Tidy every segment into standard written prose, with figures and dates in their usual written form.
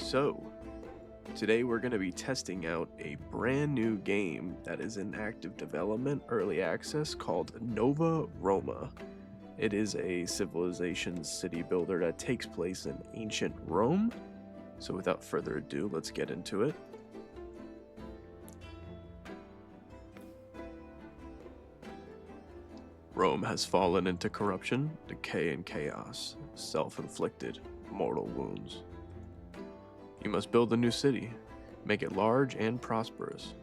So, today we're going to be testing out a brand new game that is in active development, early access, called NOVA Roma. It is a civilization city builder that takes place in ancient Rome. So without further ado, let's get into it. Rome has fallen into corruption, decay, and chaos, self-inflicted mortal wounds. You must build a new city, make it large and prosperous.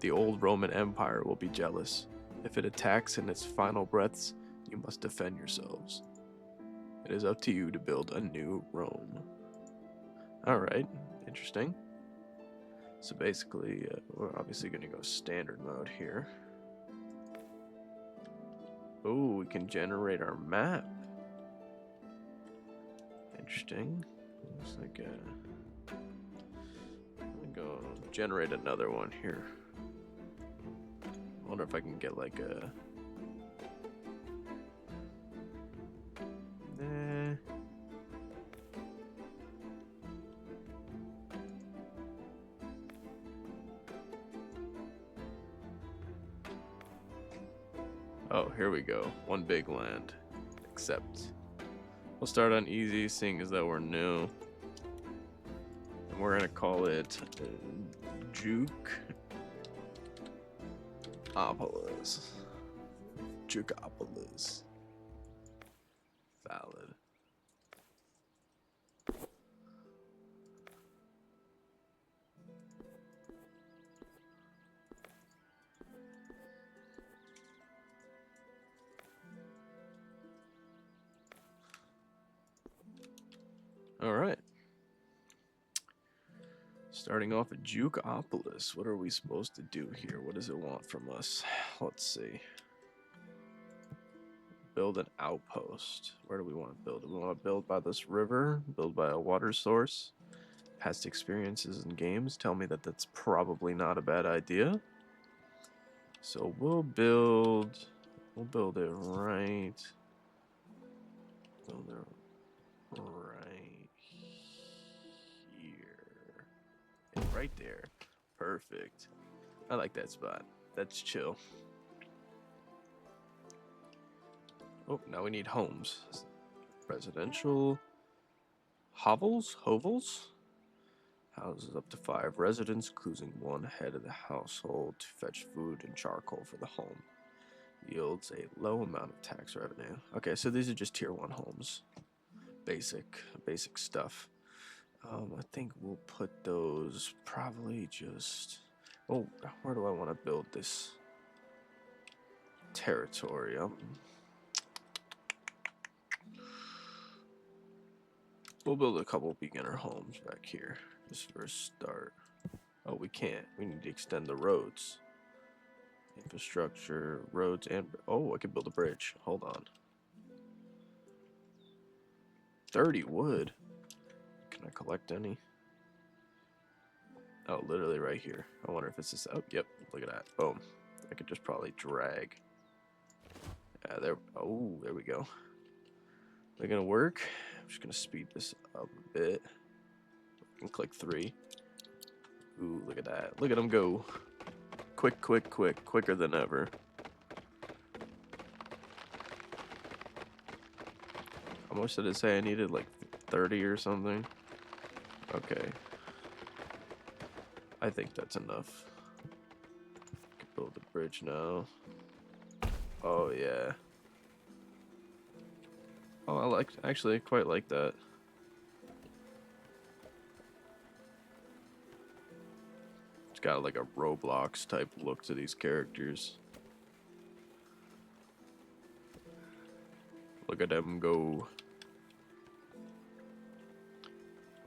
The old Roman Empire will be jealous. If it attacks in its final breaths, you must defend yourselves. It is up to you to build a new Rome. Alright, interesting. So basically, we're obviously going to go standard mode here. Oh, we can generate our map. Interesting. Looks like I'm gonna go generate another one here. I wonder if I can get like a. Nah. Oh, here we go. One big land. Accept. We'll start on easy, seeing as though we're new. And we're gonna call it Jukeopolis. Jukeopolis. Valid. All right. Starting off at Jukeopolis. What are we supposed to do here? What does it want from us? Let's see. Build an outpost. Where do we want to build? Do we want to build by this river? Build by a water source? Past experiences in games tell me that that's probably not a bad idea. So we'll build it right. Build it right here. And right there. Perfect. I like that spot. That's chill. Oh, now we need homes. Residential. Hovels? Houses up to 5 residents, including one head of the household to fetch food and charcoal for the home. Yields a low amount of tax revenue. Okay, so these are just tier 1 homes. Basic stuff. I think we'll put those probably just... Oh, where do I want to build this territory? We'll build a couple beginner homes back here, just for a start. Oh, we can't. We need to extend the roads. Infrastructure, roads, and... Oh, I could build a bridge. Hold on. 30 wood. Can I collect any? Oh, literally right here. I wonder if it's this... Oh, yep. Look at that. Boom. I could just probably drag. Yeah, there... Oh, there we go. They're gonna work. I'm just gonna speed this up a bit. And click 3. Ooh, look at that. Look at them go. Quick, quicker than ever. How much did it say I needed? Like 30 or something? Okay. I think that's enough. Can build a bridge now. Oh, yeah. Oh, I actually quite like that. It's got like a Roblox type look to these characters. Look at them go.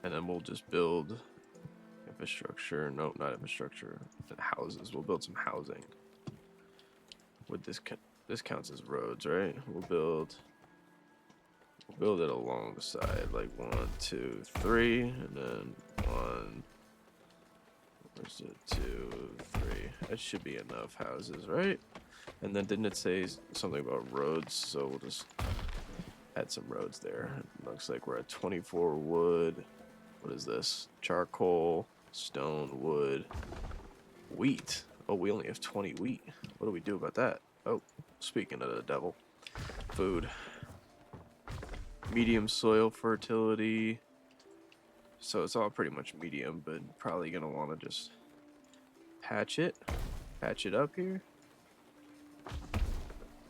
And then we'll just build infrastructure. Nope, not infrastructure. Houses. We'll build some housing. With this counts as roads, right? We'll build it along the side, like 1, 2, 3, and then 1. Where's it? 2, 3. That should be enough houses, right? And then didn't it say something about roads? So we'll just add some roads there. It looks like we're at 24 wood. What is this? Charcoal, stone, wood, wheat. Oh, we only have 20 wheat. What do we do about that? Oh, speaking of the devil. Food. Medium soil fertility. So it's all pretty much medium, but probably gonna want to just patch it up here.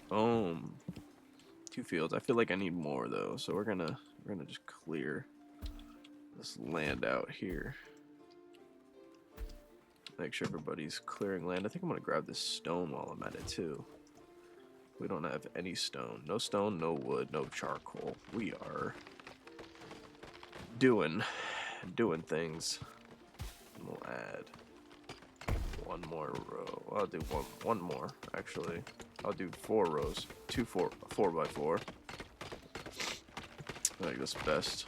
Boom. 2 fields. I feel like I need more though, so we're gonna just clear this land out here. Make sure everybody's clearing land. I think I'm gonna grab this stone while I'm at it too. We don't have any stone. No stone, no wood, no charcoal. We are doing things. We'll add 1 more row. I'll do one more actually. I'll do 4 rows. 4 by 4. I think that's best.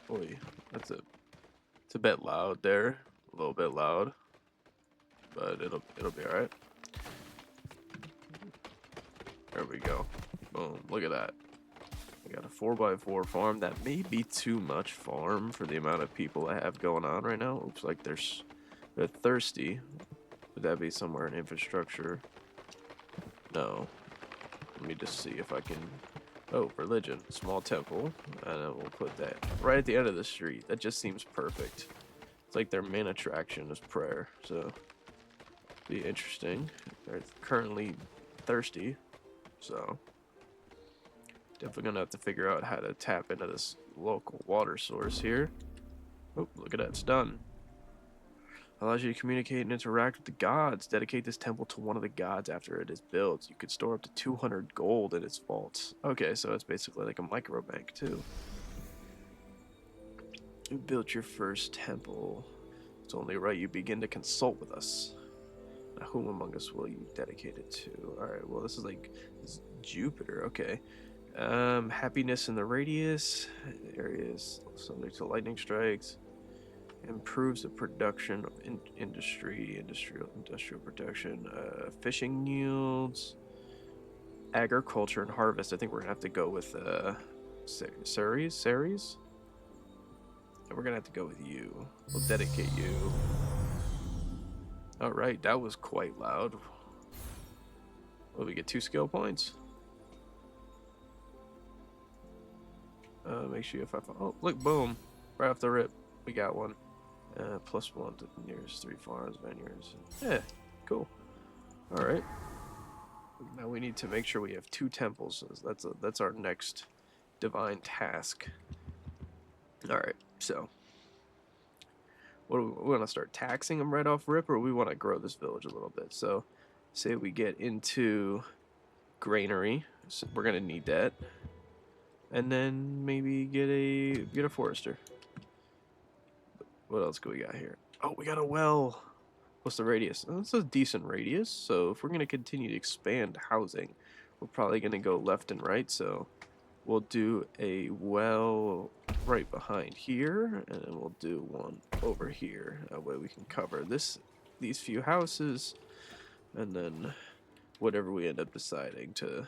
Boy, it's a bit loud there. A little bit loud. But it'll be alright. There we go. Boom. Look at that. We got a 4 by 4 farm. That may be too much farm for the amount of people I have going on right now. Looks like they're thirsty. Would that be somewhere in infrastructure? No. Let me just see if I can. Oh, religion. Small temple. And then we'll put that right at the end of the street. That just seems perfect. It's like their main attraction is prayer. So, be interesting. They're currently thirsty. So, definitely gonna have to figure out how to tap into this local water source here. Oh, look at that. It's done. Allows you to communicate and interact with the gods. Dedicate this temple to one of the gods after it is built. You could store up to 200 gold in its vaults. Okay, so it's basically like a micro bank too. You built your first temple. It's only right you begin to consult with us. Now, whom among us will you dedicate it to? Alright, well this is Jupiter, okay. Happiness in the radius. Areas subject to lightning strikes. Improves the production of industrial production, fishing yields, agriculture and harvest. I think we're gonna have to go with Ceres. And we're gonna have to go with you. We'll dedicate you. All right, that was quite loud. Well, we get 2 skill points. Make sure you have 5. Oh, look, boom! Right off the rip, we got one. +1 to the nearest 3 farms, vineyards. Yeah, cool. All right. Now we need to make sure we have 2 temples. That's our next divine task. All right. So, what do we want to start taxing them right off rip, or we want to grow this village a little bit? So, say we get into granary. So we're gonna need that, and then maybe get a forester. What else do we got here? Oh, we got a well. What's the radius? Oh, that's a decent radius. So if we're going to continue to expand housing, we're probably going to go left and right. So we'll do a well right behind here, and then we'll do one over here. That way we can cover these few houses, and then whatever we end up deciding to,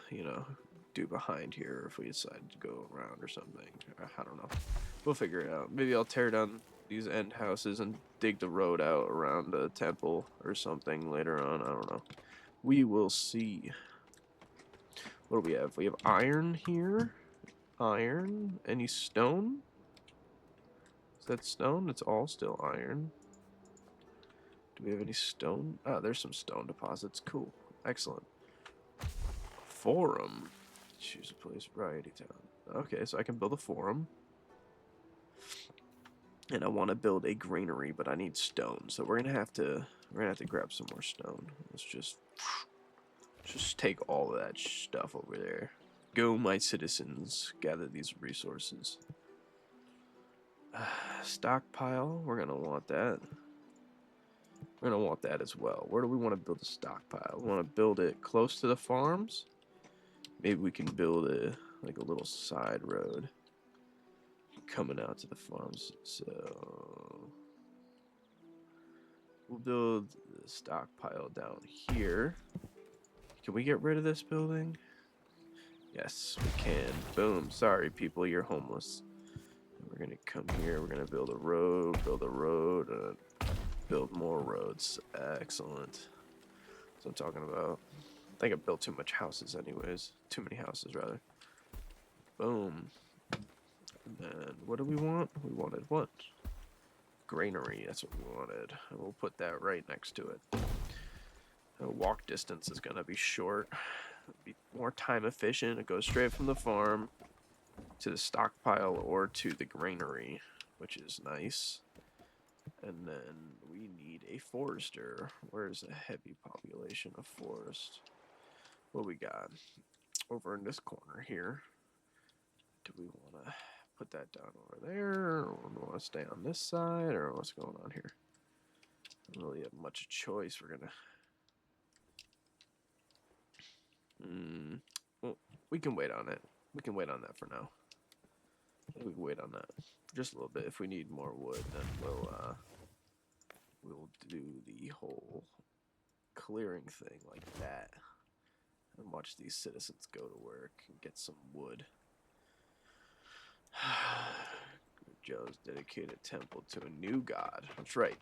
do behind here, if we decide to go around or something. I don't know. We'll figure it out. Maybe I'll tear down these end houses and dig the road out around the temple or something later on. I don't know. We will see. What do we have? We have iron here. Iron. Any stone? Is that stone? It's all still iron. Do we have any stone? Ah, there's some stone deposits. Cool. Excellent. Forum. Choose a place. Variety town. Okay, so I can build a forum. And I want to build a granary, but I need stone. So we're gonna have to grab some more stone. Let's just take all of that stuff over there. Go, my citizens, gather these resources. Stockpile, we're gonna want that. We're gonna want that as well. Where do we want to build a stockpile? We want to build it close to the farms. Maybe we can build a little side road coming out to the farms. So we'll build the stockpile down here. Can we get rid of this building? Yes, we can. Boom. Sorry, people, you're homeless. We're gonna come here. We're gonna build a road, build more roads. Excellent. That's what I'm talking about. I think I built too much houses anyways. Too many houses, rather. Boom. And then, what do we want? We wanted what? Granary, that's what we wanted. And we'll put that right next to it. The walk distance is gonna be short. It'll be more time efficient. It goes straight from the farm to the stockpile or to the granary, which is nice. And then we need a forester. Where's a heavy population of forest? What we got? Over in this corner here. Do we want to put that down over there? Or do we want to stay on this side? Or what's going on here? I don't really have much choice. We're going to... well, we can wait on it. We can wait on that for now. We can wait on that for just a little bit. If we need more wood, then we'll do the whole clearing thing like that. And watch these citizens go to work and get some wood. Joe's dedicated temple to a new god. That's right.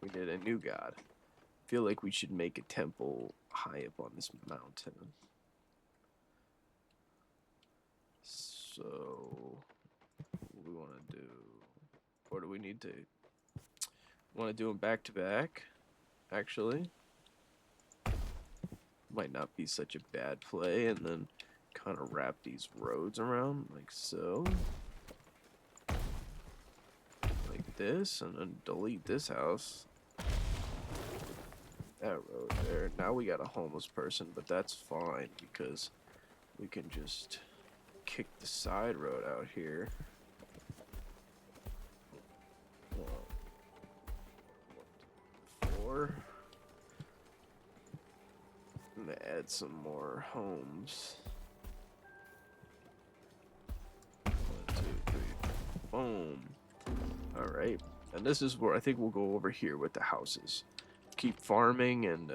We did a new god. I feel like we should make a temple high up on this mountain. So, what do we want to do? Or do we need to... want to do them back to back? Actually. Might not be such a bad play, and then kind of wrap these roads around like so. Like this, and then delete this house. That road there. Now we got a homeless person, but that's fine because we can just kick the side road out here. Four. I'm gonna add some more homes. 1, 2, 3, boom. Alright, and this is where I think we'll go over here with the houses. Keep farming and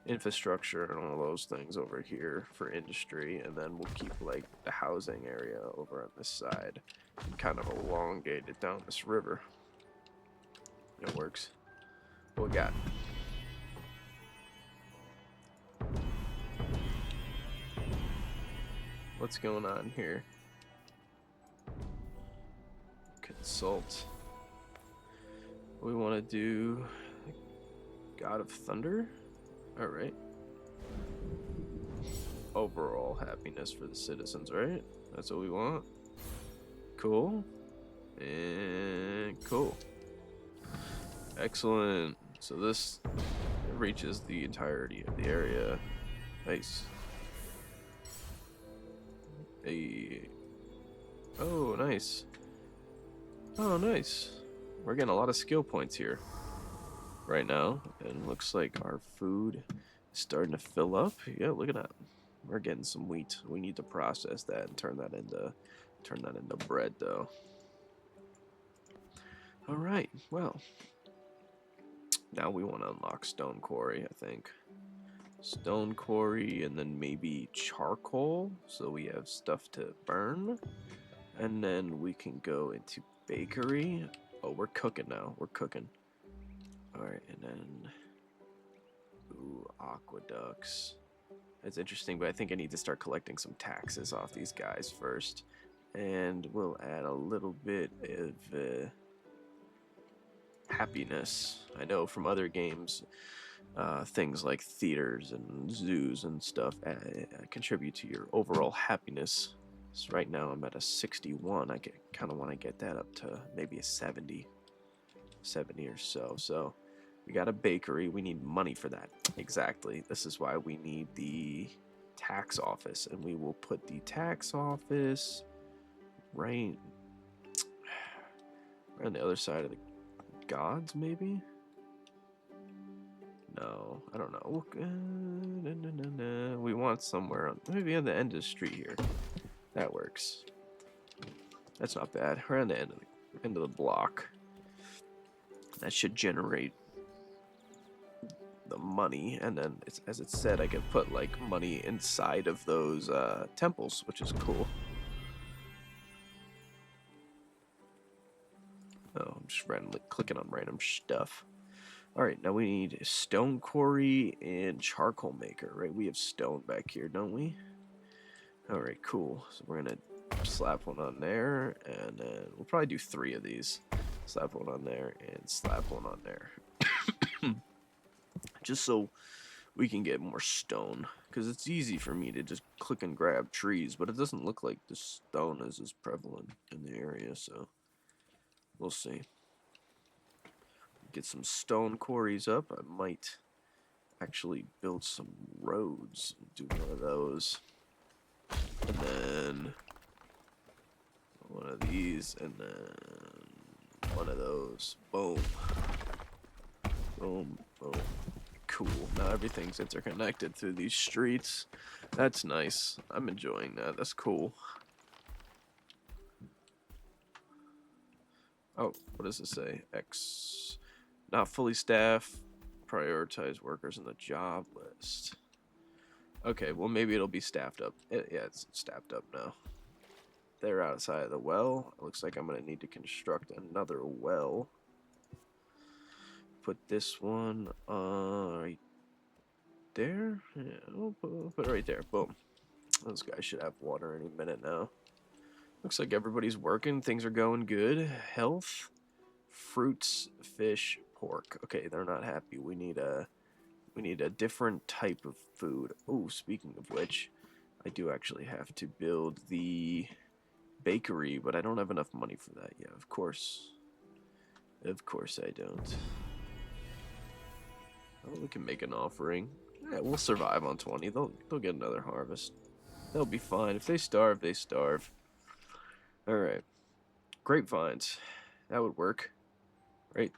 infrastructure and all those things over here for industry, and then we'll keep like the housing area over on this side and kind of elongate it down this river. It works. What we got? What's going on here? Consult. We want to do God of Thunder? Alright. Overall happiness for the citizens, right? That's what we want. Cool. And cool. Excellent. So this reaches the entirety of the area. Nice. Oh, nice. Oh, nice. We're getting a lot of skill points here right now, and looks like our food is starting to fill up. Yeah, look at that. We're getting some wheat. We need to process that and turn that into bread, though. All right. Well, now we want to unlock stone quarry, I think. Stone quarry, and then maybe charcoal, so we have stuff to burn. And then we can go into bakery. Oh, we're cooking now. We're cooking. Alright, and then... ooh, aqueducts. That's interesting, but I think I need to start collecting some taxes off these guys first. And we'll add a little bit of happiness. I know from other games... things like theaters and zoos and stuff contribute to your overall happiness. So right now I'm at a 61. I kind of want to get that up to maybe a 70 or so. So we got a bakery. We need money for that. Exactly. This is why we need the tax office, and we will put the tax office right on the other side of the gods, maybe. No, I don't know. We want somewhere maybe on the end of the street here. That works. That's not bad. We're on the end of the block. That should generate the money, and then as it said, I can put like money inside of those temples, which is cool. just randomly clicking on random stuff. Alright, now we need a stone quarry and charcoal maker, right? We have stone back here, don't we? Alright, cool. So we're gonna slap one on there, and then we'll probably do 3 of these. Slap one on there, and slap one on there. Just so we can get more stone, because it's easy for me to just click and grab trees, but it doesn't look like the stone is as prevalent in the area, so we'll see. Get some stone quarries up. I might actually build some roads, do one of those, and then one of these, and then one of those. Boom. Boom, boom. Cool. Now everything's interconnected through these streets. That's nice. I'm enjoying that. That's cool. Oh, what does it say? X. Not fully staffed. Prioritize workers in the job list. Okay, well maybe it'll be staffed up. Yeah, it's staffed up now. They're outside of the well. It looks like I'm going to need to construct another well. Put this one right there. Yeah, we'll put it right there. Boom. Those guys should have water any minute now. Looks like everybody's working. Things are going good. Health, fruits, fish, pork. Okay, they're not happy. We need a different type of food. Oh, speaking of which, I do actually have to build the bakery, but I don't have enough money for that yet. Of course I don't. Oh, we can make an offering. Yeah, we'll survive on 20. They'll get another harvest. They'll be fine. If they starve, they starve. Alright. Grapevines. That would work. Right?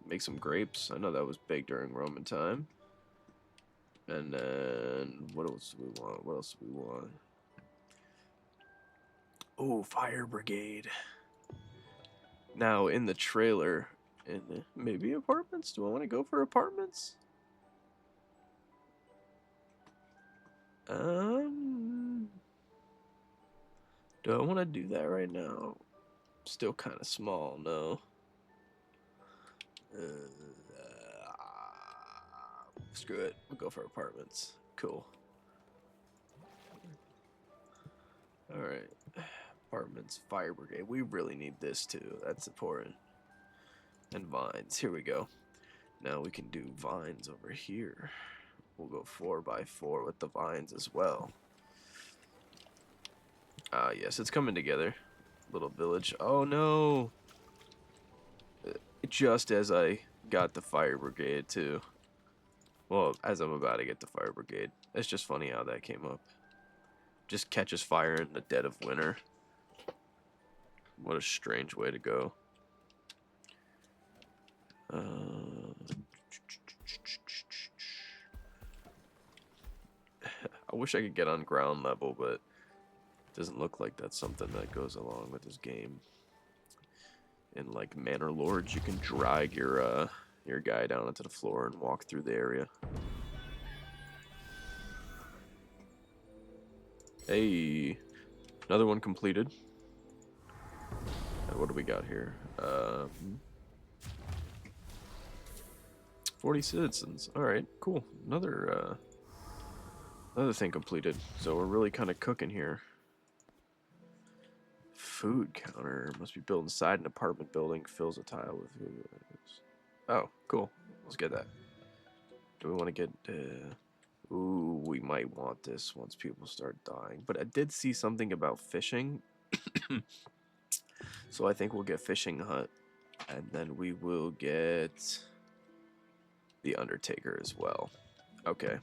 Make some grapes. I know that was big during Roman time. And then, what else do we want? What else do we want? Oh, fire brigade. Now, in the trailer, in maybe apartments? Do I want to go for apartments? Do I want to do that right now? Still kind of small, no. Screw it. We'll go for apartments. Cool. Alright. Apartments, fire brigade. We really need this too. That's important. And vines. Here we go. Now we can do vines over here. We'll go 4x4 with the vines as well. Ah, yes, it's coming together. Little village. Oh no! Just as I got the fire brigade too. Well, as I'm about to get the fire brigade. It's just funny how that came up. Just catches fire in the dead of winter. What a strange way to go. I wish I could get on ground level, but it doesn't look like that's something that goes along with this game. In like Manor Lords, you can drag your guy down onto the floor and walk through the area. Hey, another one completed. What do we got here? 40 citizens. All right, cool. Another thing completed. So we're really kind of cooking here. Food counter must be built inside an apartment building. Fills a tile with food. Oh, cool. Let's get that. Do we want to get? Ooh, we might want this once people start dying. But I did see something about fishing. So I think we'll get fishing hut, and then we will get the Undertaker as well. Okay,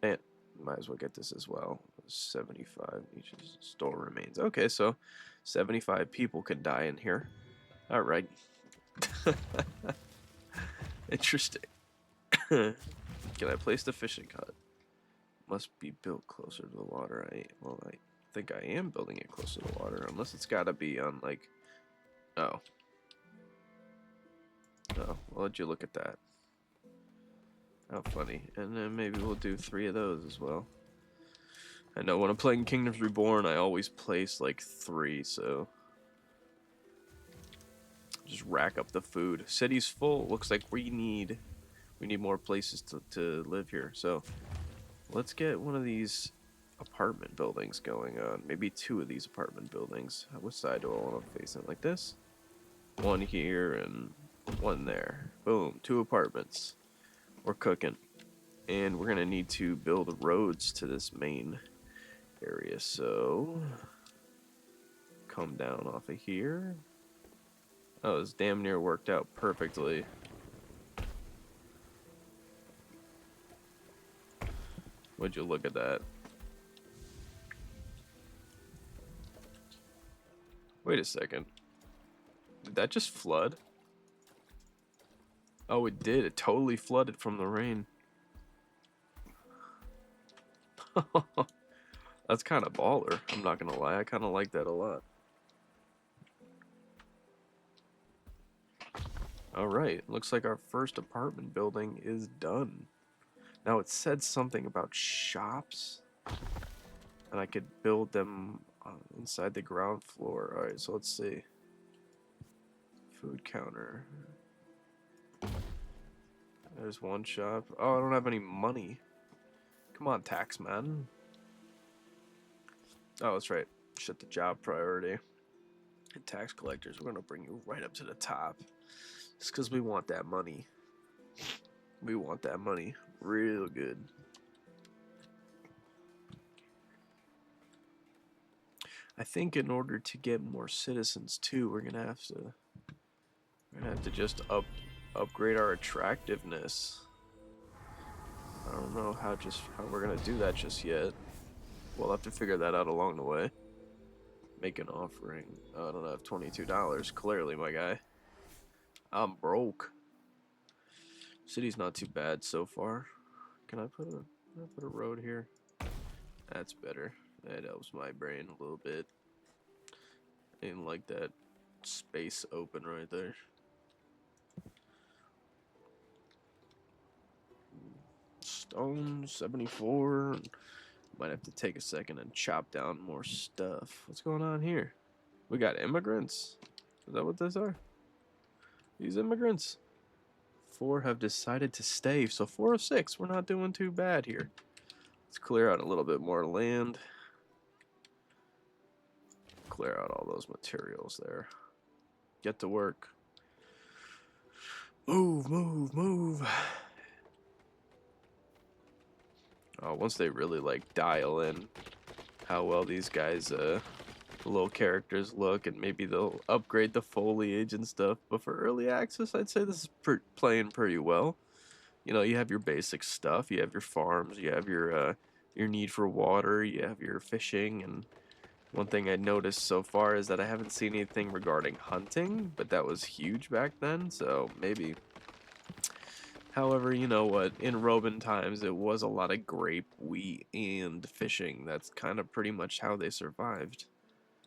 and might as well get this as well. 75 each store remains. Okay, so 75 people could die in here. All right. Interesting. Can I place the fishing hut? Must be built closer to the water. I think I am building it closer to the water, unless it's got to be on like. Oh. Oh, well, let you look at that. How funny. And then maybe we'll do 3 of those as well. I know when I'm playing Kingdoms Reborn, I always place like 3, so Just rack up the food. City's full. Looks like we need more places to live here. So let's get one of these apartment buildings going on. Maybe 2 of these apartment buildings. Which side do I want to face it? Like this? 1 here and 1 there. Boom. 2 apartments. We're cooking. And we're going to need to build roads to this main area. So come down off of here. Oh, it's damn near worked out perfectly. Would you look at that? Wait a second. Did that just flood? Oh, it did. It totally flooded from the rain. That's kind of baller. I'm not gonna lie. I kind of like that a lot. Alright. Looks like our first apartment building is done. Now, it said something about shops. And I could build them inside the ground floor. Alright, so let's see. Food counter. There's 1 shop. Oh, I don't have any money. Come on, tax man. Oh, that's right. Shut the job priority. And tax collectors, we're gonna bring you right up to the top. Just because we want that money. We want that money real good. I think in order to get more citizens too, we're gonna have to just upgrade our attractiveness. I don't know how we're gonna do that just yet. We'll have to figure that out along the way. Make an offering. Oh, I don't have $22. Clearly, my guy. I'm broke. City's not too bad so far. Can I put a road here? That's better. That helps my brain a little bit. I didn't like that space open right there. Stone 74. Might have to take a second and chop down more stuff. What's going on here? We got immigrants. Is that what these are? These immigrants. 4 have decided to stay. So 4 of 6. We're not doing too bad here. Let's clear out a little bit more land. Clear out all those materials there. Get to work. Move, move, move. Oh, once they really like dial in how well these guys little characters look, and maybe they'll upgrade the foliage and stuff. But for early access, I'd say this is playing pretty well. You know, you have your basic stuff, you have your farms, you have your need for water, you have your fishing, and one thing I noticed so far is that I haven't seen anything regarding hunting, but that was huge back then, so maybe. However, you know what, in Roman times it was a lot of grape, wheat, and fishing. That's kind of pretty much how they survived.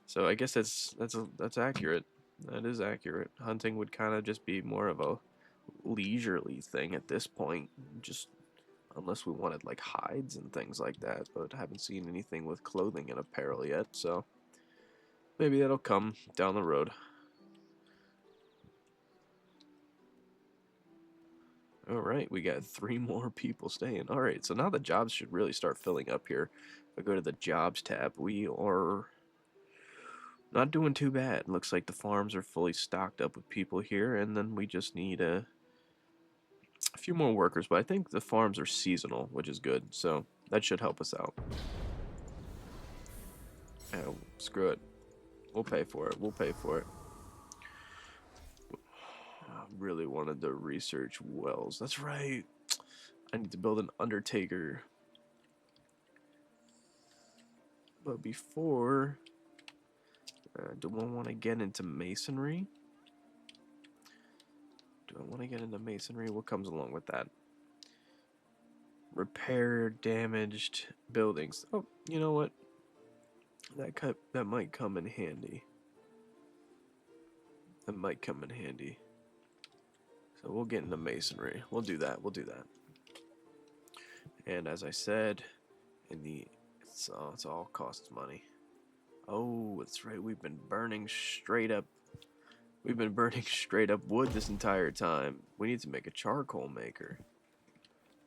So I guess that's accurate. That is accurate. Hunting would kind of just be more of a leisurely thing at this point, just unless we wanted like hides and things like that, but I haven't seen anything with clothing and apparel yet, so maybe that'll come down the road. Alright, we got 3 more people staying. Alright, so now the jobs should really start filling up here. If I go to the jobs tab, we are not doing too bad. Looks like the farms are fully stocked up with people here, and then we just need a few more workers, but I think the farms are seasonal, which is good, so that should help us out. Oh, screw it. We'll pay for it. We'll pay for it. I really wanted to research wells. That's right. I need to build an undertaker. But before, do I want to get into masonry? What comes along with that? Repair damaged buildings. Oh, you know what? That might come in handy. That might come in handy. So we'll get into masonry. We'll do that. And as I said, it's all costs money. Oh, that's right. We've been burning straight up We've been burning straight up wood this entire time. We need to make a charcoal maker.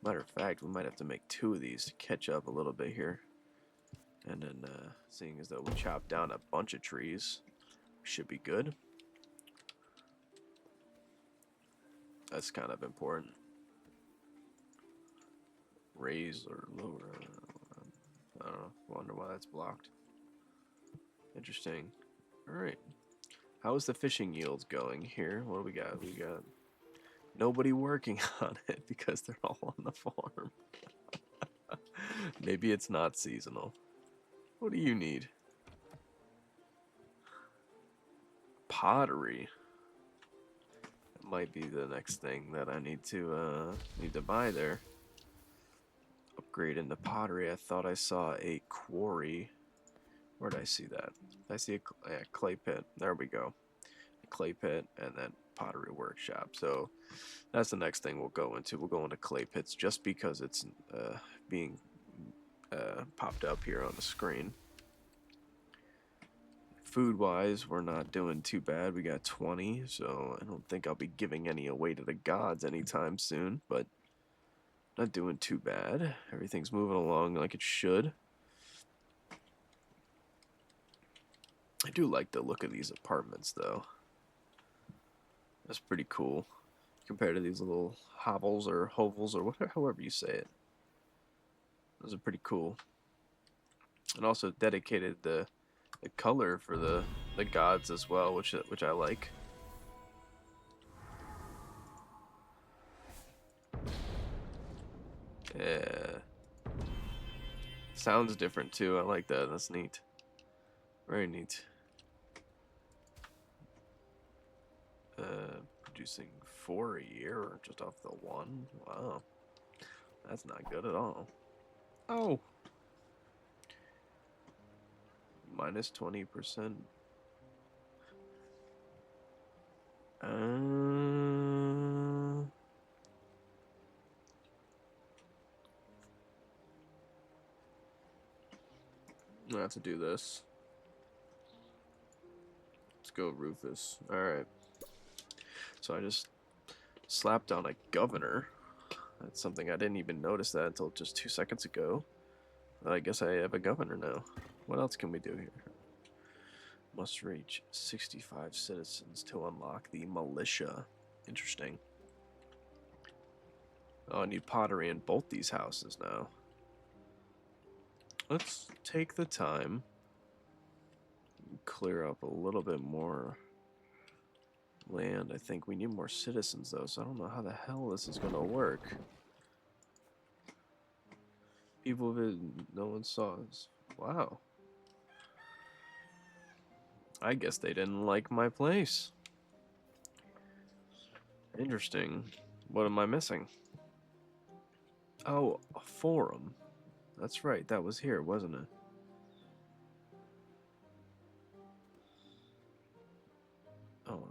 Matter of fact, we might have to make 2 of these to catch up a little bit here. And then, seeing as though we chopped down a bunch of trees, we should be good. That's kind of important. Raise or lower. I don't know. Wonder why that's blocked. Interesting. Alright. How is the fishing yields going here? What do we got? We got nobody working on it because they're all on the farm. Maybe it's not seasonal. What do you need? Pottery. That might be the next thing that I need to buy there. Upgrade into pottery. I thought I saw a quarry. Where did I see that? I see a clay pit. There we go. A clay pit and then pottery workshop. So that's the next thing we'll go into. We'll go into clay pits just because it's being popped up here on the screen. Food wise, we're not doing too bad. We got 20, so I don't think I'll be giving any away to the gods anytime soon, but not doing too bad. Everything's moving along like it should. I do like the look of these apartments, though. That's pretty cool compared to these little hovels or hovels or whatever, however you say it. Those are pretty cool. And also dedicated the color for the gods as well, which I like. Yeah. Sounds different too. I like that. That's neat. Very neat. Producing 4 a year just off the 1. Wow. That's not good at all. Oh. Minus 20%. I have to do this. Let's go, Rufus. Alright. So I just slapped on a governor. That's something I didn't even notice that until just 2 seconds ago. I guess I have a governor now. What else can we do here? Must reach 65 citizens to unlock the militia. Interesting. Oh, I need pottery in both these houses now. Let's take the time and clear up a little bit more land. I think we need more citizens, though, so I don't know how the hell this is going to work. People visit, no one saw us. Wow. I guess they didn't like my place. Interesting. What am I missing? Oh, a forum. That's right, that was here, wasn't it? Oh,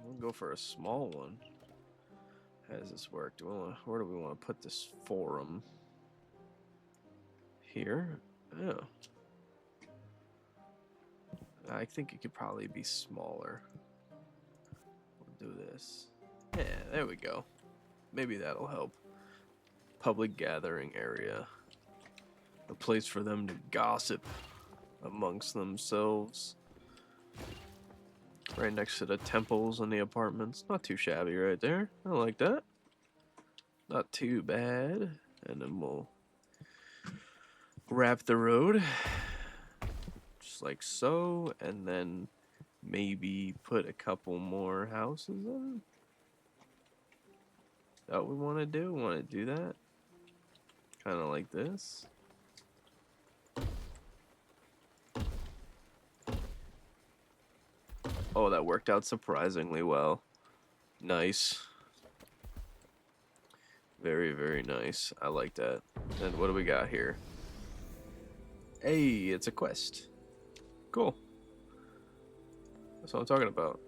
we'll go for a small one. How does this work? Where do we want to put this forum? Here? Oh. I think it could probably be smaller. We'll do this. Yeah, there we go. Maybe that'll help. Public gathering area. A place for them to gossip amongst themselves. Right next to the temples and the apartments. Not too shabby right there. I like that. Not too bad. And then we'll wrap the road. Just like so. And then maybe put a couple more houses in. Is that what we want to do? Want to do that? Kind of like this. Oh, that worked out surprisingly well. Nice. Very, very nice. I like that. And what do we got here? Hey, it's a quest. Cool. That's what I'm talking about.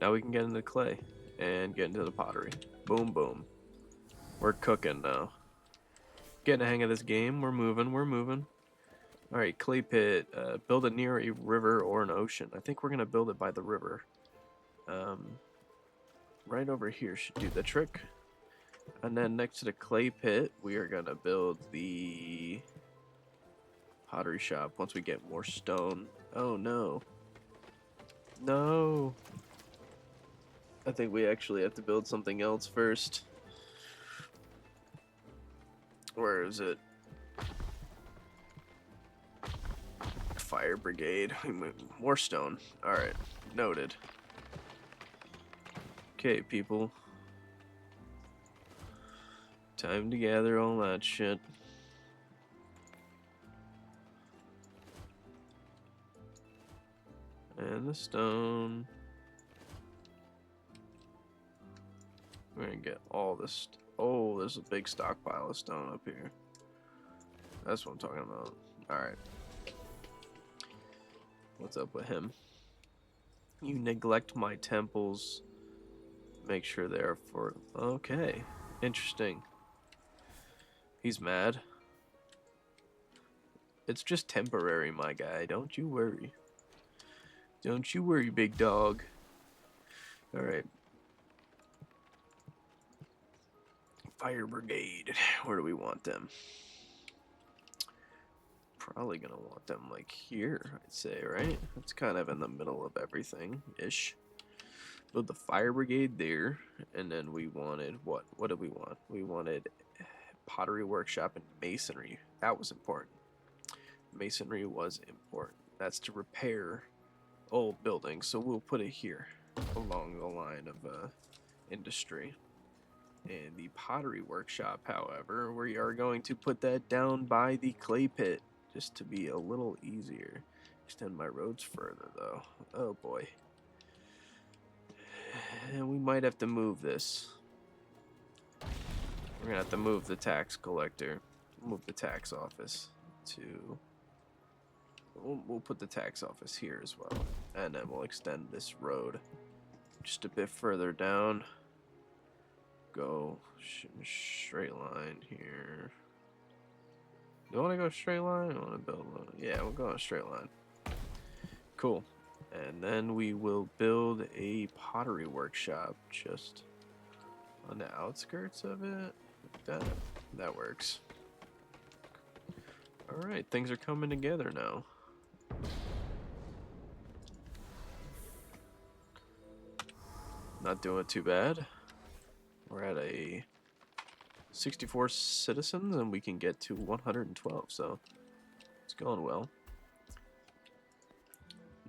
Now we can get into clay and get into the pottery. Boom, boom. We're cooking now. Getting the hang of this game. We're moving, we're moving. Alright, clay pit. Build it near a river or an ocean. I think we're going to build it by the river. Right over here should do the trick. And then next to the clay pit, we are gonna build the pottery shop once we get more stone. Oh no. No. I think we actually have to build something else first. Where is it? Fire brigade. More stone. Alright. Noted. Okay, people. Time to gather all that shit. And the stone. We're gonna get all this. Oh, there's a big stockpile of stone up here. That's what I'm talking about. Alright. What's up with him? You neglect my temples. Make sure they're for. Okay. Interesting. He's mad. It's just temporary, my guy. Don't you worry. Don't you worry, big dog. Alright. Fire brigade. Where do we want them? Probably gonna want them like here, I'd say, right? It's kind of in the middle of everything-ish. Build the fire brigade there, and then we wanted what? What did we want? We wanted pottery workshop and masonry. That was important. Masonry was important. That's to repair old buildings, so we'll put it here along the line of industry. And the pottery workshop, however, we are going to put that down by the clay pit just to be a little easier. Extend my roads further, though. Oh boy. And we might have to move this. We're gonna have to move the tax collector, move the tax office to. We'll put the tax office here as well, and then we'll extend this road just a bit further down. Go straight line here. Do you want to go straight line? I want to build one. Yeah, we'll go on a straight line. Cool. And then we will build a pottery workshop just on the outskirts of it. That works. Alright, things are coming together now. Not doing too bad. We're at a 64 citizens and we can get to 112, so it's going well.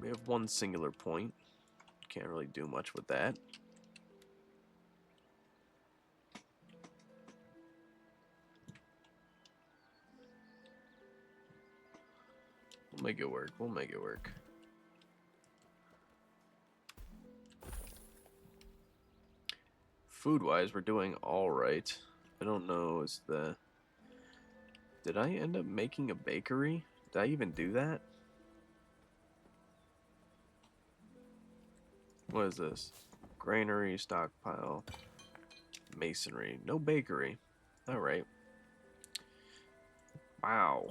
We have one singular point. Can't really do much with that. We'll make it work. We'll make it work. Food-wise, we're doing all right. I don't know, did I end up making a bakery? Did I even do that? What is this? Granary, stockpile, masonry. No bakery. Alright. Wow.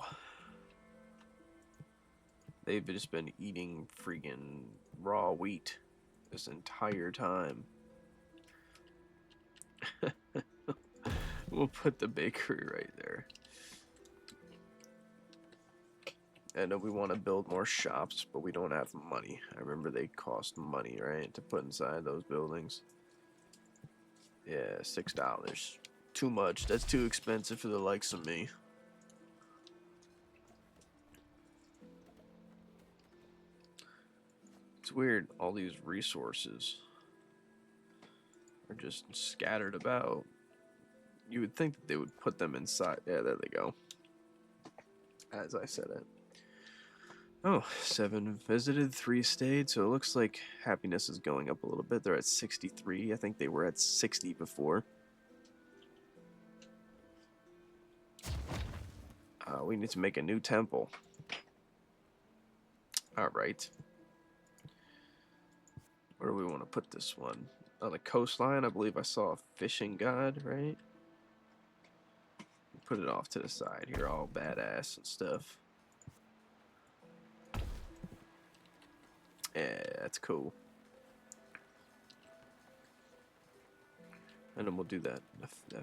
They've just been eating freaking raw wheat this entire time. We'll put the bakery right there. I know we want to build more shops, but we don't have money. I remember they cost money, right, to put inside those buildings. Yeah, $6. Too much. That's too expensive for the likes of me. It's weird, all these resources are just scattered about. You would think that they would put them inside. Yeah, there they go. As I said it. Oh, 7 visited, 3 stayed, so it looks like happiness is going up a little bit. They're at 63. I think they were at 60 before. We need to make a new temple. Alright. Where do we want to put this one? On the coastline, I believe I saw a fishing god, right? Put it off to the side here, all badass and stuff. Yeah, that's cool. And then we'll do that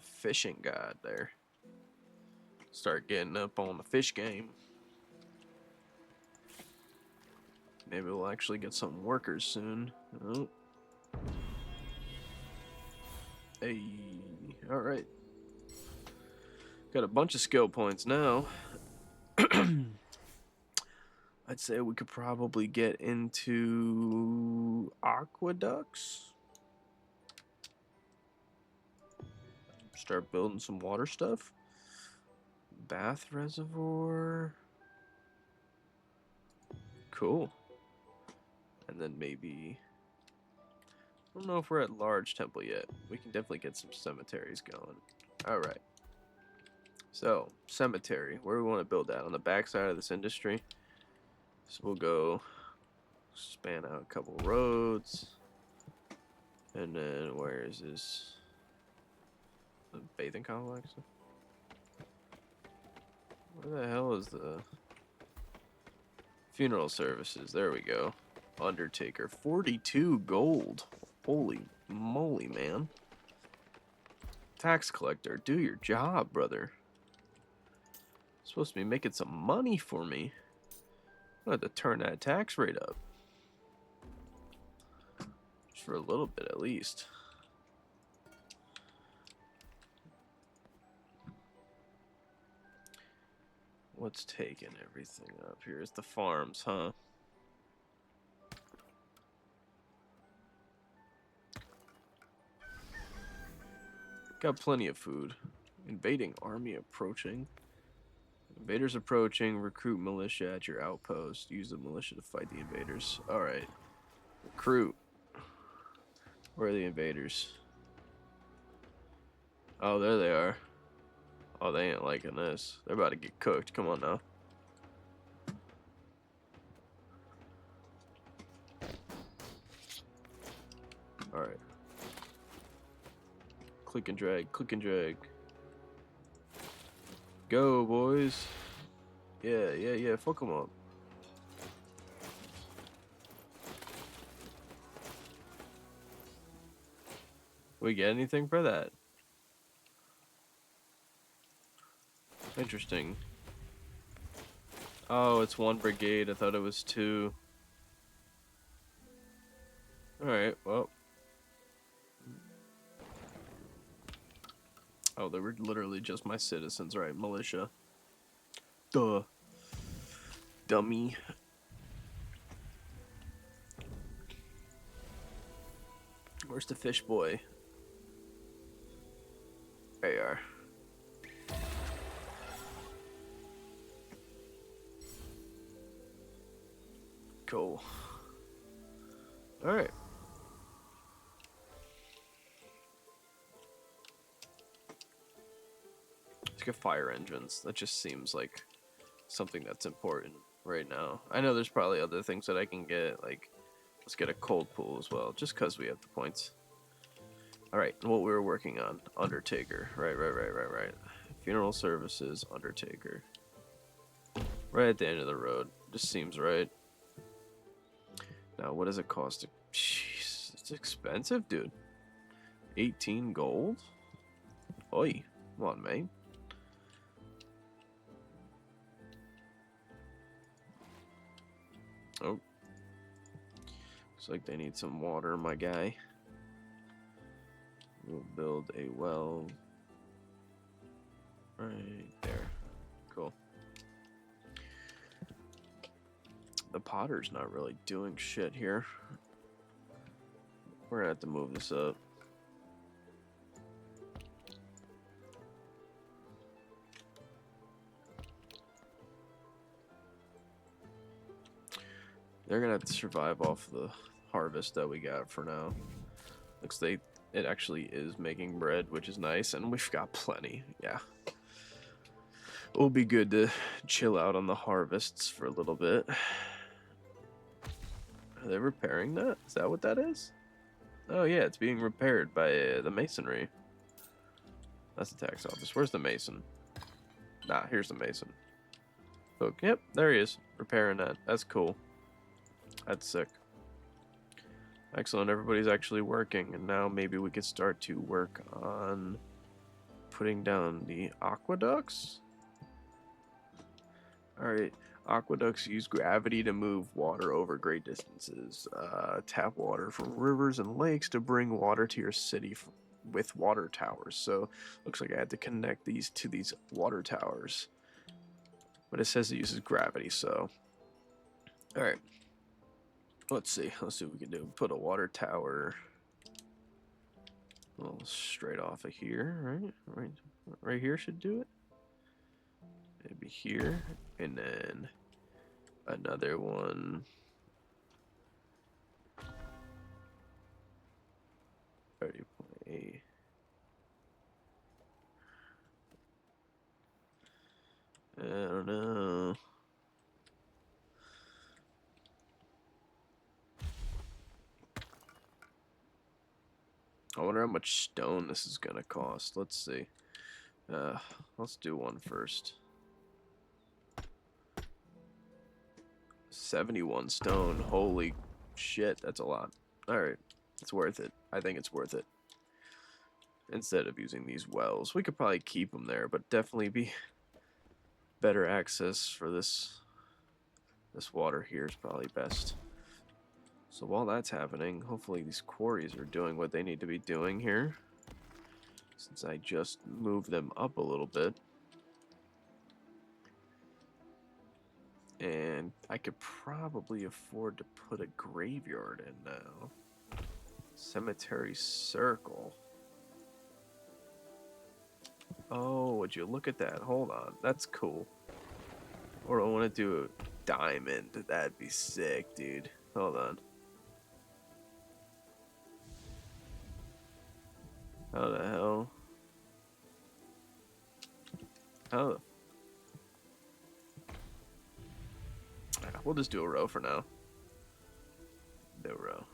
fishing guide there. Start getting up on the fish game. Maybe we'll actually get some workers soon. Oh. Hey, alright. Got a bunch of skill points now. I'd say we could probably get into aqueducts. Start building some water stuff. Bath reservoir. Cool. And then maybe... I don't know if we're at large temple yet. We can definitely get some cemeteries going. Alright. So, cemetery. Where do we want to build that? On the backside of this industry. So we'll go span out a couple roads. And then where is this? The bathing complex? Where the hell is the funeral services? There we go. Undertaker. 42 gold. Holy moly, man. Tax collector. Do your job, brother. Supposed to be making some money for me. I'm going to have to turn that tax rate up. Just for a little bit at least. What's taking everything up here? It's the farms, huh? Got plenty of food. Invading army approaching. Invaders approaching. Recruit militia at your outpost. Use the militia to fight the invaders. Alright. Recruit. Where are the invaders? Oh, there they are. Oh, they ain't liking this. They're about to get cooked. Come on now. Alright. Click and drag. Click and drag. Go, boys. Yeah. Fuck them up. We get anything for that? Interesting. Oh, it's one brigade. I thought it was two. Alright, well. Oh, they were literally just my citizens, right? Militia. Duh. Dummy. Where's the fish boy? There you are. Cool. Alright. Let's get fire engines. That just seems like something that's important right now. I know there's probably other things that I can get, like, let's get a cold pool as well, just because we have the points. Alright, what we were working on. Undertaker. Right. Funeral services, Undertaker. Right at the end of the road. Just seems right. Now, what does it cost? Jeez, it's expensive, dude. 18 gold? Oi. Come on, mate. Oh. Looks like they need some water, my guy. We'll build a well right there. Cool. The potter's not really doing shit here. We're gonna have to move this up. They're gonna have to survive off the harvest that we got for now. Looks like it actually is making bread, which is nice, and we've got plenty. Yeah. It'll be good to chill out on the harvests for a little bit. Are they repairing that? Is that what that is? Oh yeah, it's being repaired by the masonry. That's the tax office. Where's the mason? Nah, here's the mason. Oh, yep, there he is. Repairing that. That's cool. That's sick. Excellent, everybody's actually working, and now maybe we could start to work on putting down the aqueducts. Alright, aqueducts use gravity to move water over great distances. Tap water from rivers and lakes to bring water to your city with water towers. So, looks like I had to connect these to these water towers. But it says it uses gravity, so... Alright. Let's see what we can do. Put a water tower... Well, straight off of here, right? Right here should do it. Maybe here, and then another one. 30.8. I don't know. I wonder how much stone this is gonna cost. Let's see. Let's do one first. 71 stone. Holy shit, that's a lot. Alright, it's worth it. I think it's worth it. Instead of using these wells. We could probably keep them there, but definitely be better access for this water here is probably best. So while that's happening, hopefully these quarries are doing what they need to be doing here. Since I just moved them up a little bit. And I could probably afford to put a graveyard in now. Cemetery circle. Oh, would you look at that? Hold on. That's cool. Or I want to do a diamond. That'd be sick, dude. Hold on. How the hell? How? We'll just do a row for now. No row.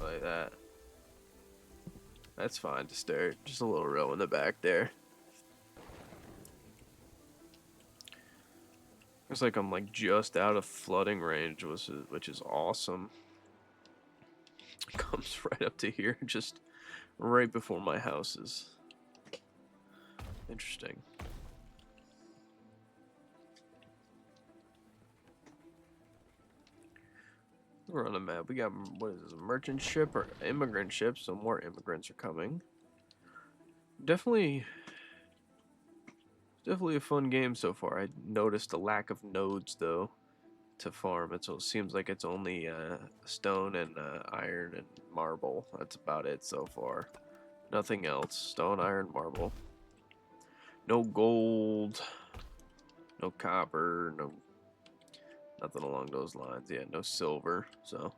Like that. That's fine to start. Just a little row in the back there. Looks like I'm like just out of flooding range, which is awesome. Comes right up to here, just right before my house is. Interesting. We're on a map. We got, what is this, a merchant ship or immigrant ship? So more immigrants are coming. Definitely a fun game so far. I noticed a lack of nodes though to farm. It seems like it's only stone and iron and marble. That's about it so far. Nothing else. Stone, iron, marble. No gold. No copper. No. Nothing along those lines. Yeah, no silver. So,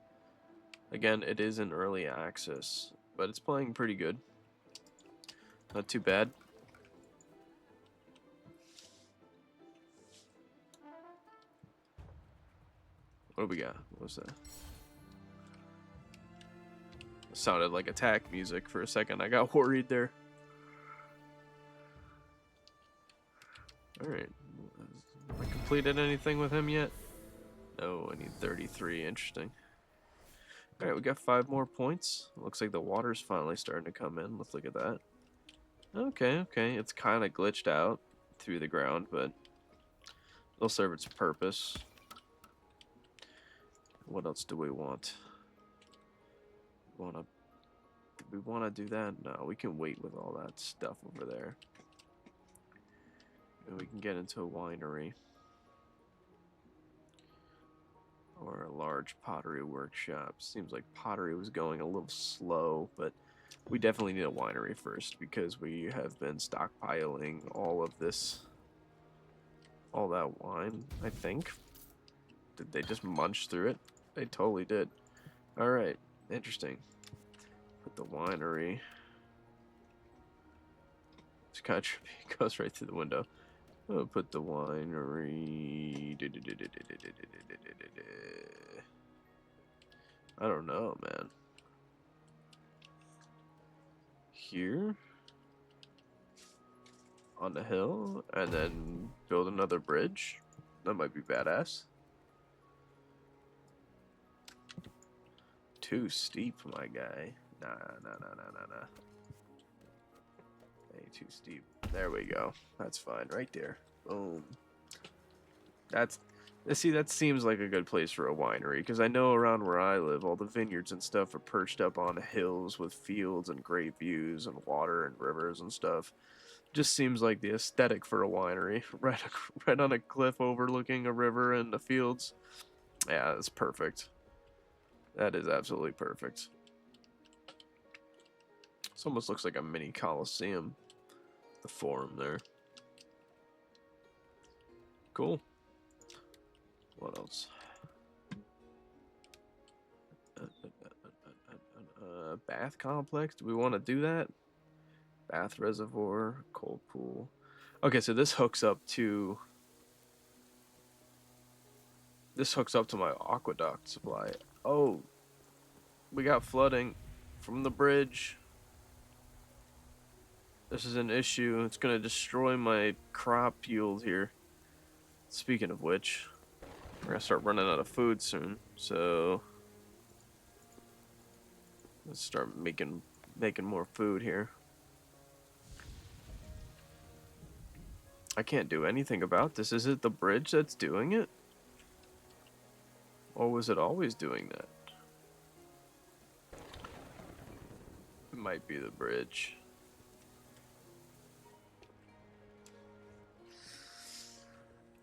again, it is in early access, but it's playing pretty good. Not too bad. What do we got? What was that? It sounded like attack music for a second. I got worried there. Alright. Have I completed anything with him yet? No, I need 33. Interesting. Alright, we got 5 more points. Looks like the water's finally starting to come in. Let's look at that. Okay. It's kind of glitched out through the ground, but it'll serve its purpose. What else do we want? Do we want to do that? No, we can wait with all that stuff over there. And we can get into a winery. Or a large pottery workshop. Seems like pottery was going a little slow, but we definitely need a winery first because we have been stockpiling all that wine, I think. Did they just munch through it? They totally did. Alright, interesting. Put the winery. This country goes right through the window. I'll put the winery. I don't know, man. Here? On the hill? And then build another bridge? That might be badass. Too steep, my guy. Nah. Hey, too steep. There we go. That's fine, right there. Boom. See, that seems like a good place for a winery, because I know around where I live, all the vineyards and stuff are perched up on hills with fields and great views and water and rivers and stuff. Just seems like the aesthetic for a winery, right on a cliff overlooking a river and the fields. Yeah, that's perfect. That is absolutely perfect. This almost looks like a mini coliseum. The forum there. Cool. What else? Bath complex. Do we want to do that? Bath reservoir, cold pool. Okay, so this hooks up to my aqueduct supply. Oh, we got flooding from the bridge. This is an issue. It's gonna destroy my crop yield here. Speaking of which, we're gonna start running out of food soon. So let's start making more food here. I can't do anything about this. Is it the bridge that's doing it? Or was it always doing that? It might be the bridge.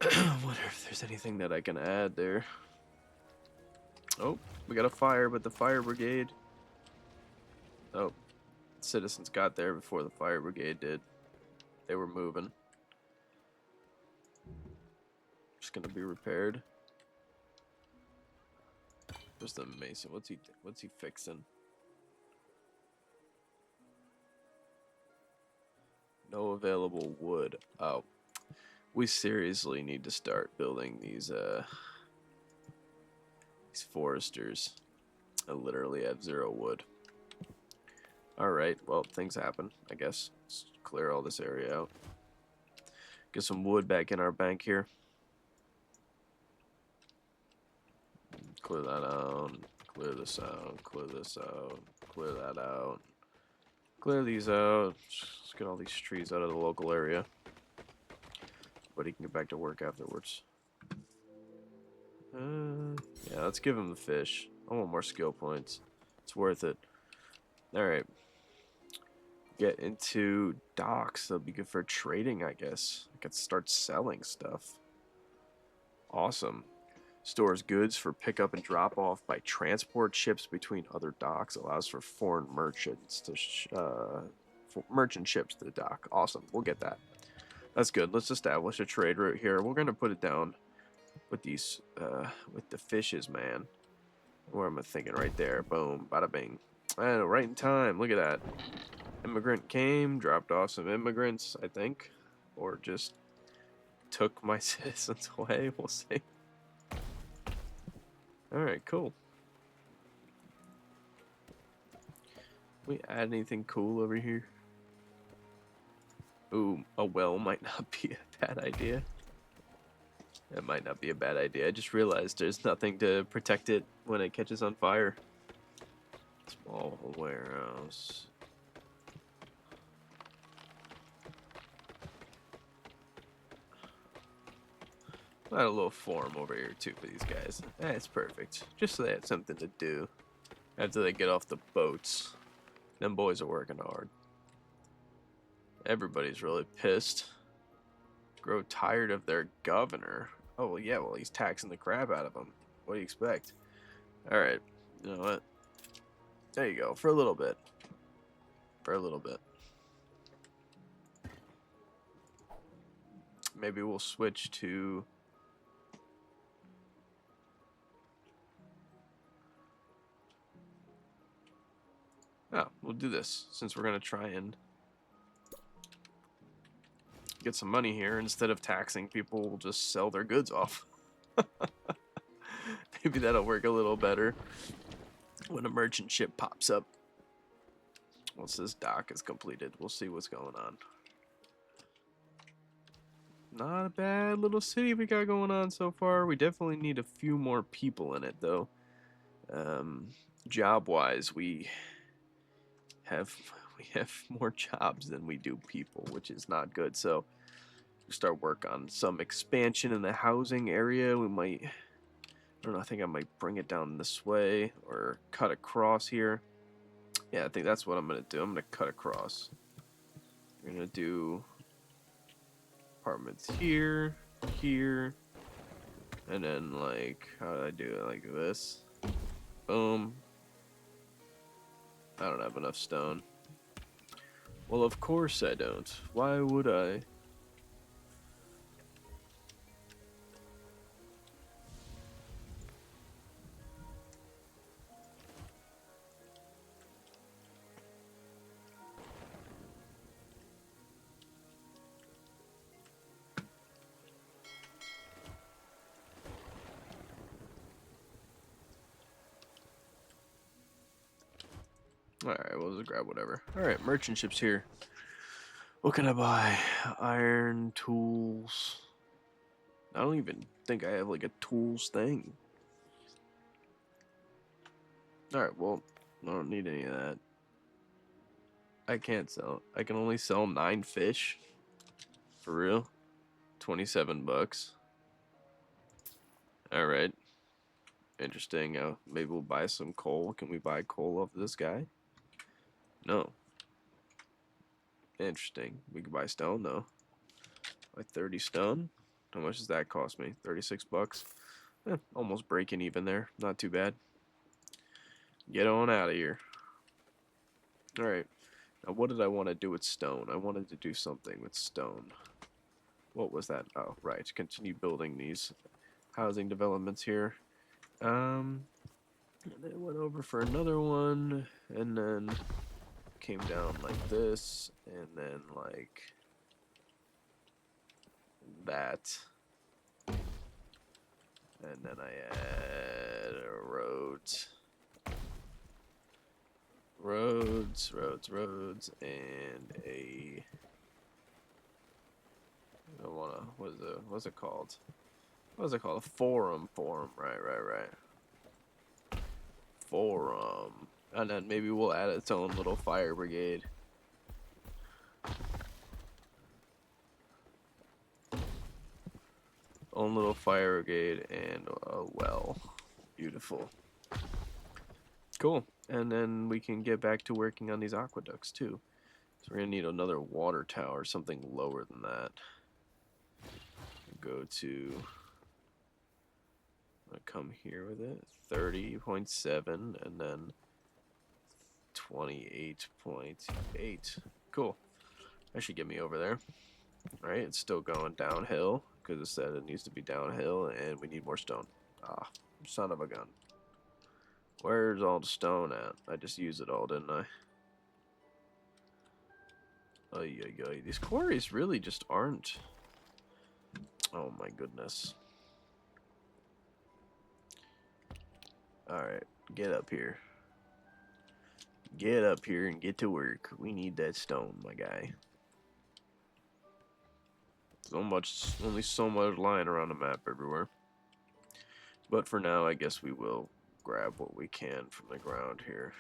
I wonder if there's anything that I can add there. Oh, we got a fire, but the fire brigade... Oh, citizens got there before the fire brigade did. They were moving. Just gonna be repaired. There's the mason. What's he fixing? No available wood. Oh, we seriously need to start building these foresters. I literally have 0 wood. Alright, well, things happen, I guess. Let's clear all this area out. Get some wood back in our bank here. Clear that out. Clear this out. Clear this out. Clear that out. Clear these out. Let's get all these trees out of the local area. But he can get back to work afterwards. Yeah, let's give him the fish. I want more skill points. It's worth it. Alright. Get into docks. That'll be good for trading, I guess. I could start selling stuff. Awesome. Stores goods for pickup and drop off by transport ships between other docks. Allows for foreign merchants to merchant ships to the dock. Awesome. We'll get that. That's good. Let's establish a trade route here. We're gonna put it down with these with the fishes, man. Where am I thinking? Right there. Boom. Bada bing. And right in time. Look at that. Immigrant came, dropped off some immigrants, I think, or just took my citizens away. We'll see. Alright, cool. We add anything cool over here? Ooh, a well might not be a bad idea. That might not be a bad idea. I just realized there's nothing to protect it when it catches on fire. Small warehouse. Got a little forum over here too for these guys. That's perfect. Just so they have something to do after they get off the boats. Them boys are working hard. Everybody's really pissed. Grow tired of their governor. Oh, well, yeah, well, he's taxing the crap out of them. What do you expect? Alright, you know what? There you go, for a little bit. For a little bit. Maybe we'll switch to... Oh, we'll do this, since we're going to try and get some money here. Instead of taxing people, we'll just sell their goods off. Maybe that'll work a little better when a merchant ship pops up. Once this dock is completed, we'll see what's going on. Not a bad little city we got going on so far. We definitely need a few more people in it, though. job-wise, have we have more jobs than we do people, which is not good. So we start work on some expansion in the housing area. We might, I don't know, I think I might bring it down this way or cut across here. Yeah, I think that's what I'm gonna do. I'm gonna cut across. We're gonna do apartments here, here, and then like, how did I do it? Like this. Boom. I don't have enough stone. Well, of course I don't. Why would I? Alright, we'll just grab whatever. Alright, merchant ship's here. What can I buy? Iron, tools. I don't even think I have like a tools thing. Alright, well, I don't need any of that. I can't sell. I can only sell 9 fish. For real? 27 bucks. Alright. Interesting. Maybe we'll buy some coal. Can we buy coal off this guy? No. Interesting. We can buy stone though. Buy 30 stone. How much does that cost me? 36 bucks. Almost breaking even there. Not too bad. Get on out of here. Alright. Now what did I want to do with stone? I wanted to do something with stone. What was that? Oh, right. Continue building these housing developments here. And then went over for another one, and then came down like this, and then like that, and then I add roads, and a, I don't wanna, what's it called? What's it called? A forum, right. Forum. And then maybe we'll add its own little fire brigade. Own little fire brigade and a well. Beautiful. Cool. And then we can get back to working on these aqueducts too. So we're gonna need another water tower, something lower than that. Go to, I'm gonna come here with it. 30.7 and then 28.8. Cool. That should get me over there. Alright, it's still going downhill because it said it needs to be downhill and we need more stone. Ah, son of a gun. Where's all the stone at? I just used it all, didn't I? Ay. These quarries really just aren't. Oh my goodness. Alright, get up here. Get up here and get to work. We need that stone, my guy. Only so much lying around the map everywhere. But for now, I guess we will grab what we can from the ground here.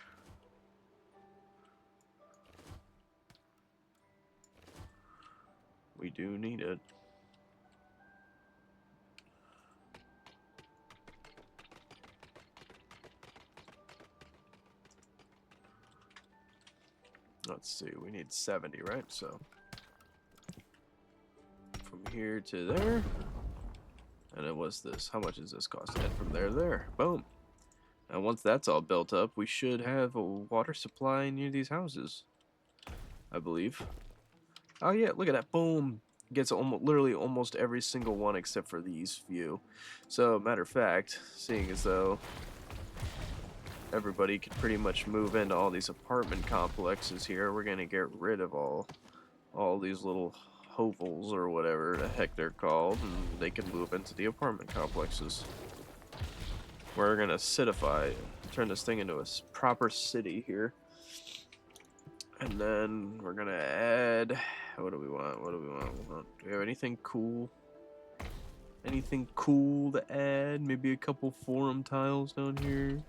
We do need it. Let's see, we need 70, right? So from here to there, and it was this. How much does this cost? And from there to there, boom. And once that's all built up, we should have a water supply near these houses, I believe. Oh yeah, look at that, boom. Gets literally almost every single one except for these few. So, matter of fact, seeing as though everybody could pretty much move into all these apartment complexes here, we're gonna get rid of all these little hovels or whatever the heck they're called, and they can move into the apartment complexes. We're gonna citify, turn this thing into a proper city here. And then we're gonna add, what do we want? Do we have anything cool? Anything cool to add? Maybe a couple forum tiles down here.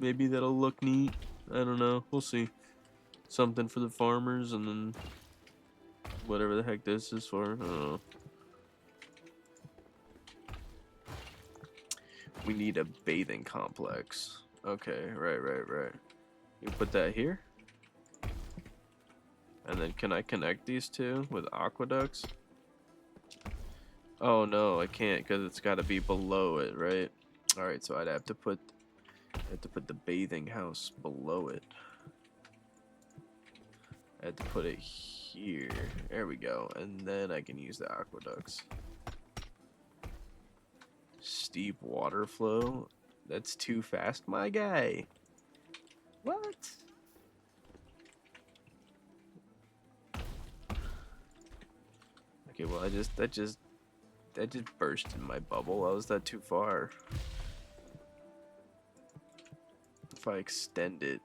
Maybe that'll look neat. I don't know. We'll see. Something for the farmers, and then whatever the heck this is for. I don't know. We need a bathing complex. Okay, right. You put that here. And then can I connect these two with aqueducts? Oh no, I can't because it's got to be below it, right? All right, so I'd have to put the bathing house below it. I had to put it here. There we go. And then I can use the aqueducts. Steep water flow? That's too fast, my guy. What? Okay, well that just burst in my bubble. How is that too far? If I extend it.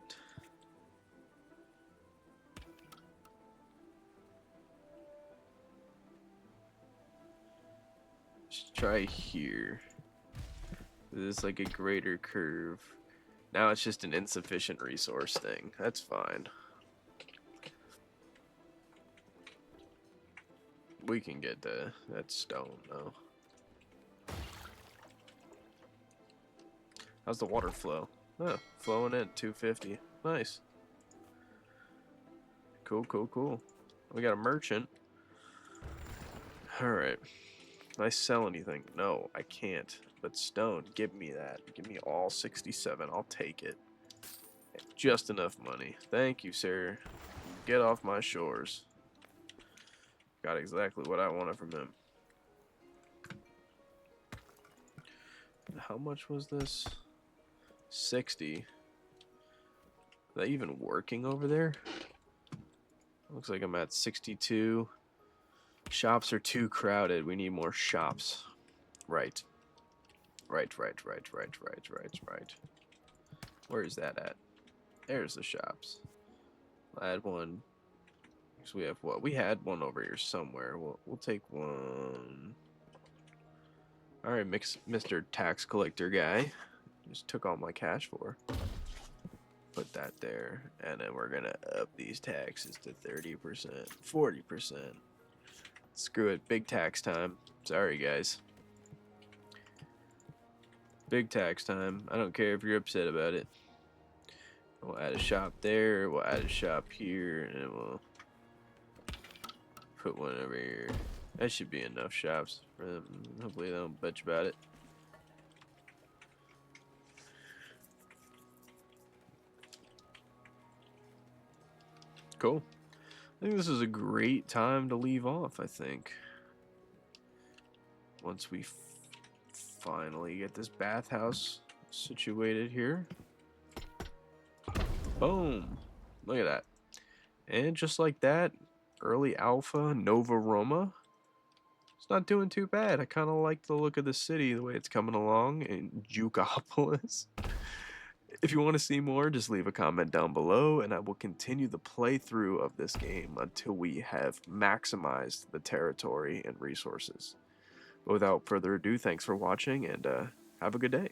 Just try here. This is like a greater curve. Now it's just an insufficient resource thing. That's fine. We can get that stone though. How's the water flow? Oh, flowing in 250. Nice. Cool. We got a merchant. Alright. Can I sell anything? No, I can't. But stone, give me that. Give me all 67. I'll take it. Just enough money. Thank you, sir. Get off my shores. Got exactly what I wanted from him. How much was this? 60. Is that even working over there? Looks like I'm at 62. Shops are too crowded. We need more shops. Right. Where is that at? There's the shops. I'll add one. So we have what? We had one over here somewhere. We'll take one. All right, Mr. Tax Collector guy. Just took all my cash for. Put that there, and then we're gonna up these taxes to 30%, 40%. Screw it, big tax time. Sorry, guys. Big tax time. I don't care if you're upset about it. We'll add a shop there. We'll add a shop here, and we'll put one over here. That should be enough shops for them. Hopefully they don't bitch about it. Cool. I think this is a great time to leave off, I think. Once we finally get this bathhouse situated here. Boom. Look at that. And just like that, early alpha Nova Roma. It's not doing too bad. I kind of like the look of the city, the way it's coming along in Jukopolis. If you want to see more, just leave a comment down below, and I will continue the playthrough of this game until we have maximized the territory and resources. But without further ado, thanks for watching, and have a good day.